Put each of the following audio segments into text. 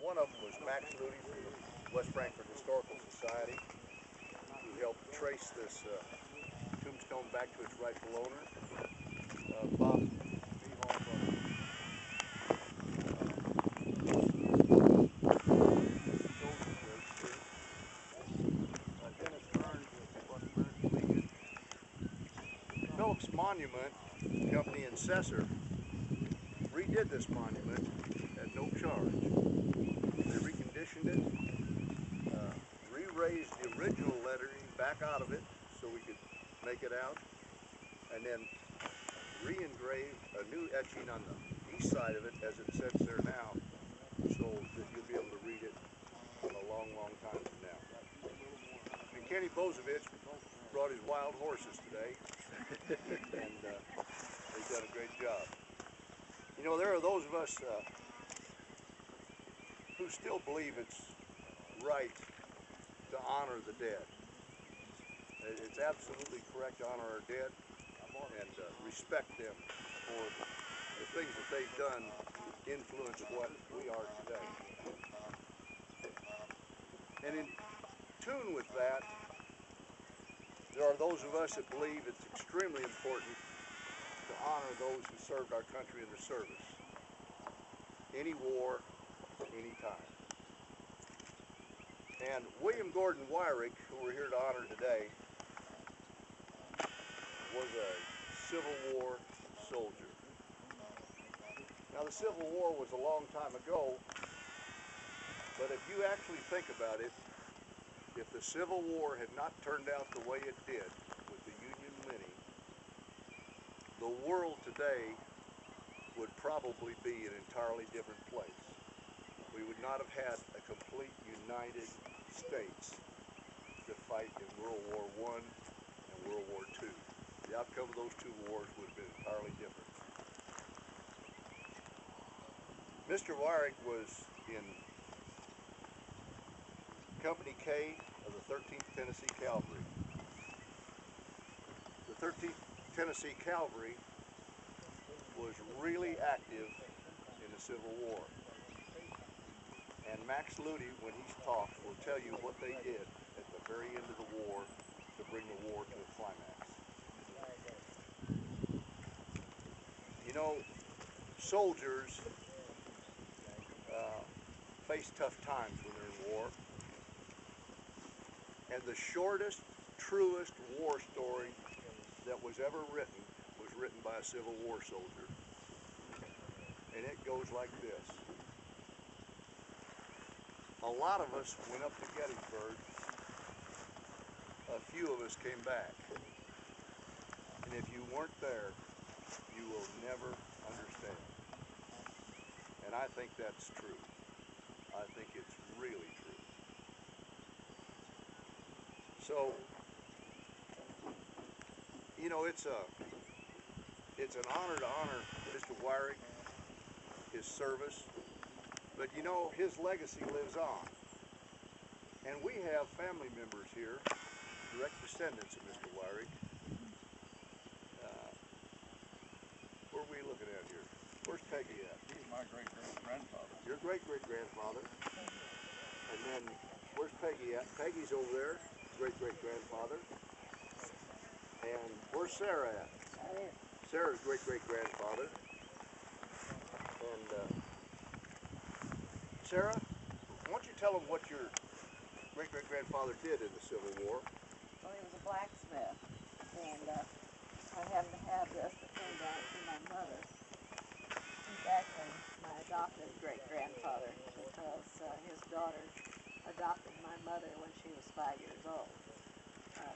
One of them was Max Moody from the West Frankfort Historical Society, who helped trace this tombstone back to its rightful owner. Bob Beehall from Dennis Burns with West American Legion. Phillips Monument Company in Cesar redid this monument at no charge. They reconditioned it, re-raised the original lettering back out of it so we could make it out, and then re-engraved a new etching on the east side of it as it sits there now, so that you'll be able to read it a long, long time from now. And Kenny Bozovich brought his wild horses today, and they've done a great job. You know, there are those of us who still believe it's right to honor the dead. It's absolutely correct to honor our dead and respect them for the things that they've done influence what we are today. And in tune with that, there are those of us that believe it's extremely important to honor those who served our country in the service. Any war, any time. And William Gordon Wyrick, who we're here to honor today, was a Civil War soldier. Now, the Civil War was a long time ago, but if you actually think about it, if the Civil War had not turned out the way it did, with the Union winning, the world today would probably be an entirely different place. We would not have had a complete United States to fight in World War I and World War II. The outcome of those two wars would have been entirely different. Mr. Wyrick was in Company K of the 13th Tennessee Cavalry. The 13th Tennessee Cavalry was really active in the Civil War. And Max Ludy, when he's talked, will tell you what they did at the very end of the war to bring the war to a climax. You know, soldiers face tough times when they're in war. And the shortest, truest war story that was ever written was written by a Civil War soldier. And it goes like this. A lot of us went up to Gettysburg. A few of us came back. And if you weren't there, you will never understand. And I think that's true. I think it's really true. So, you know, it's an honor to honor Mr. Wyrick, his service, but you know, his legacy lives on. And we have family members here, direct descendants of Mr. Wyrick. Where are we looking at here? Where's Peggy at? He's my great-great-grandfather. Your great-great-grandfather. And then, where's Peggy at? Peggy's over there, great-great-grandfather. And where's Sarah at? Sarah's great-great-grandfather. And Sarah, why don't you tell them what your great-great-grandfather did in the Civil War? Well, he was a blacksmith, and I happen to have this that came down from my mother. He's actually my adopted great-grandfather because his daughter adopted my mother when she was 5 years old.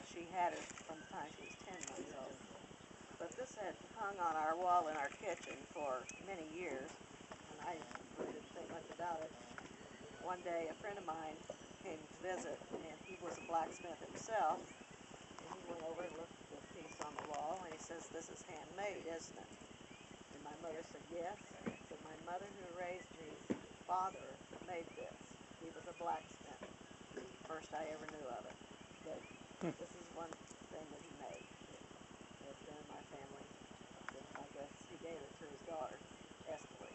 She had her from the time she was 10 months old. But this had hung on our wall in our kitchen for many years, and I really didn't think much about it. One day, a friend of mine came to visit, and he was a blacksmith himself, and he went over and looked at this piece on the wall, and he says, "This is handmade, isn't it?" And my mother said, "Yes." So my mother, who raised me, father made this. He was a blacksmith. First I ever knew of it. But this is one thing that he made. It's been in my family. I guess he gave it to his daughter, Esther.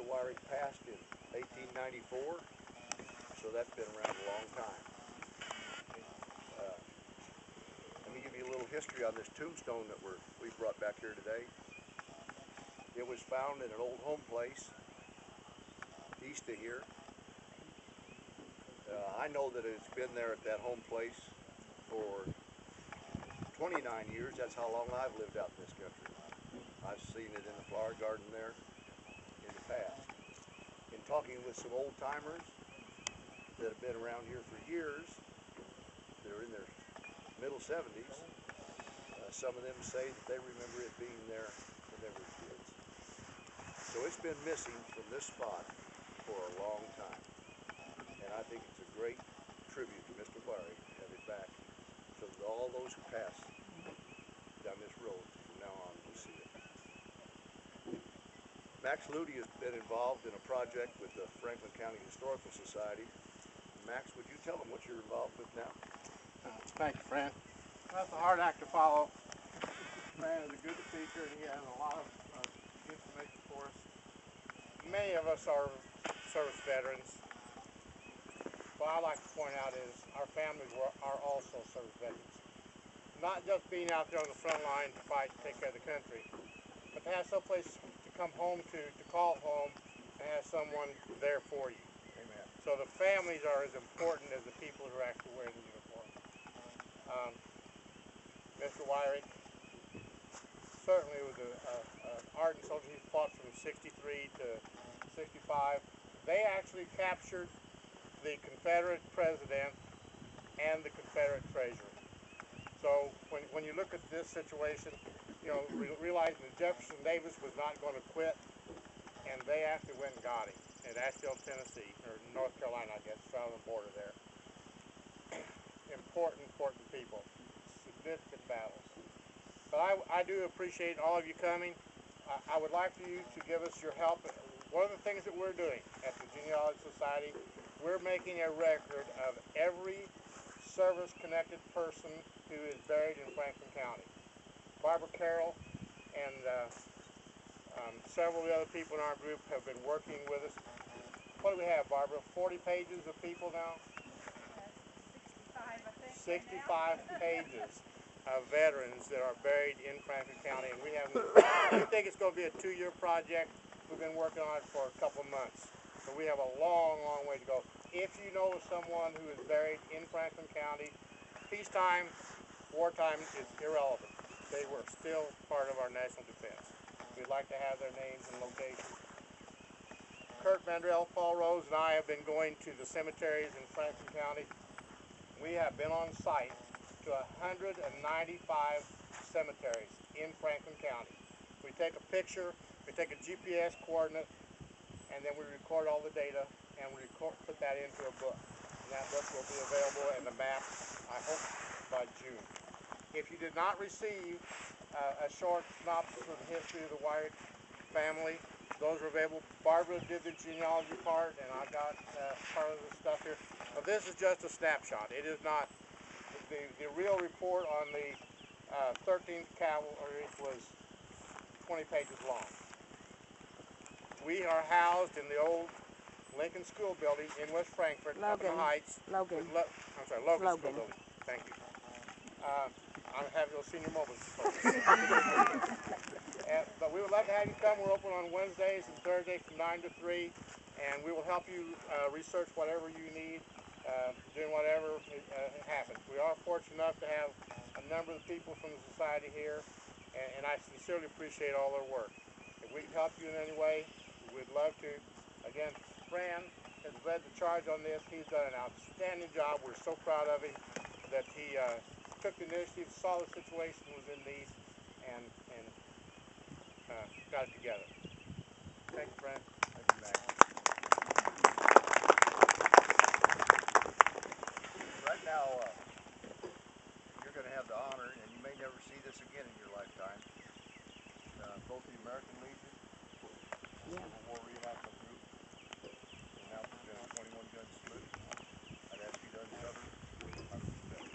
Mr. Wyrick passed in 1894, so that's been around a long time. Let me give you a little history on this tombstone that we brought back here today. It was found in an old home place east of here. I know that it's been there at that home place for 29 years. That's how long I've lived out in this country. I've seen it in the flower garden there in the past. In talking with some old timers that have been around here for years, they're in their middle 70s, some of them say that they remember it being there when they were kids. So it's been missing from this spot for a long time. And I think it's a great tribute to Mr. Wyrick to have it back so that all those who pass down this road from now on will see it. Max Ludy has been involved in a project with the Franklin County Historical Society. Max, would you tell them what you're involved with now? Thank you, Fran. That's a hard act to follow. Fran is a good speaker and he has a lot of information for us. Many of us are service veterans. What I like to point out is our families are also service veterans. Not just being out there on the front line to fight and take care of the country, but to have someplace to come home to call home and have someone there for you. Amen. So the families are as important as the people who are actually wearing the uniform. Mr. Wyrick certainly was an ardent soldier. He fought from 63 to 65. They actually captured the Confederate president and the Confederate treasurer. So when you look at this situation, you know, realizing that Jefferson Davis was not going to quit, and they actually went and got him at Asheville, Tennessee, or North Carolina, I guess, right on the border there. Important people, significant battles. But I do appreciate all of you coming. I would like for you to give us your help. One of the things that we're doing at the Genealogy Society, we're making a record of every service-connected person who is buried in Franklin County. Barbara Carroll and several of the other people in our group have been working with us. What do we have, Barbara? 40 pages of people now? 65, I think. 65 pages of veterans that are buried in Franklin County, and we think it's going to be a 2-year project. We've been working on it for a couple months, so we have a long way to go. If you know of someone who is buried in Franklin County, peacetime, wartime is irrelevant. They were still part of our national defense. We'd like to have their names and locations. Kurt Mandrell, Paul Rose, and I have been going to the cemeteries in Franklin County. We have been on site to 195 cemeteries in Franklin County. We take a picture, we take a GPS coordinate, and then we record all the data, and we put that into a book. And that book will be available in the map, I hope, by June. If you did not receive a short synopsis of the history of the Wyrick family, those are available. Barbara did the genealogy part, and I got part of the stuff here. But this is just a snapshot. It is not the real report on the 13th Cavalry was 20 pages long. We are housed in the old Lincoln School Building in West Frankfort, up in the Heights. Logan School Building. Thank you. I'm having those senior moments. But we would love to have you come. We're open on Wednesdays and Thursdays from 9 to 3, and we will help you research whatever you need, doing whatever happens. We are fortunate enough to have a number of people from the society here, and I sincerely appreciate all their work. If we can help you in any way, we'd love to. Again, Fran has led the charge on this. He's done an outstanding job. We're so proud of him that he took the initiative, saw the situation was in need, and got it together. Thank you, Fran. Thank you, Max. Right now, you're going to have the honor, and you may never see this again in your lifetime, both the American Legion, Civil War Reenactment Group, announce the 21-gun salute. I'd ask you to uncover our respect.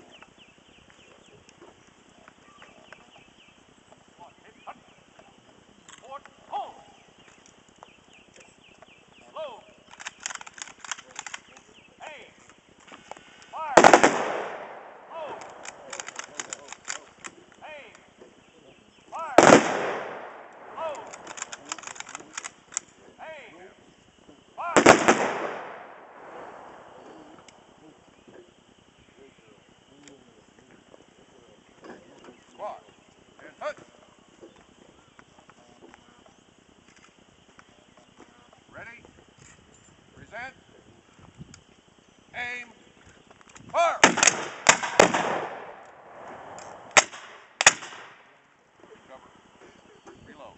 Present. Aim. Fire. Cover. Reload.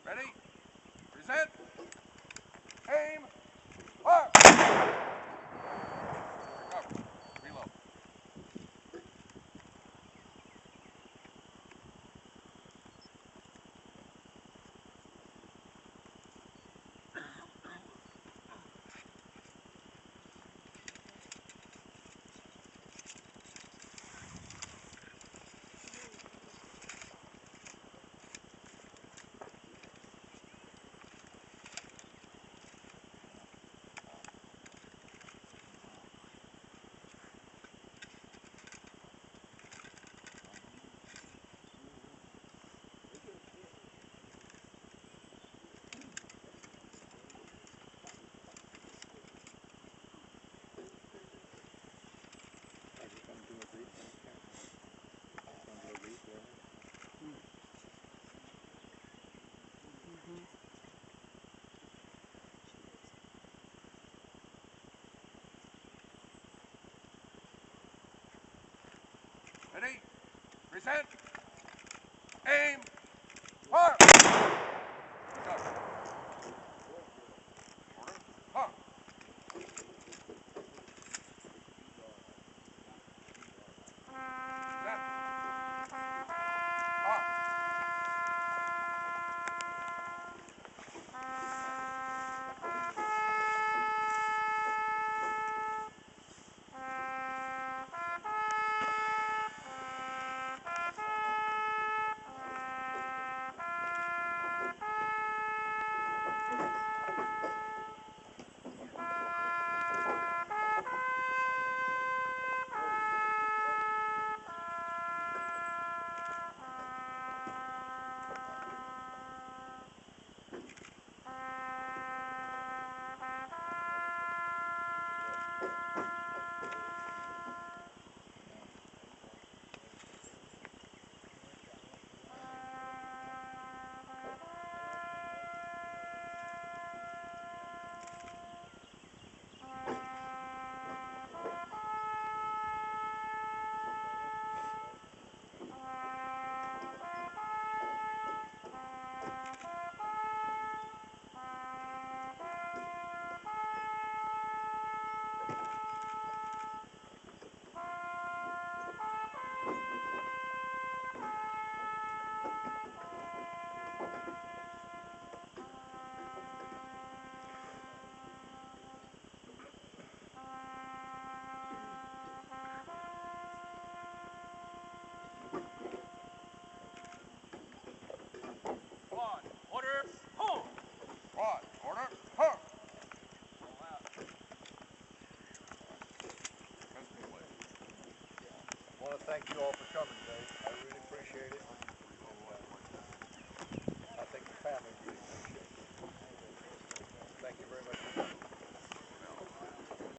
Ready? Present. Aim. Fire. Cover. Reload. Ready? Present. Aim. Fire. Cover. Order. Fire. Present. Fire. Squad. Order. Home. Squad. Order. Home. I want to thank you all for coming today.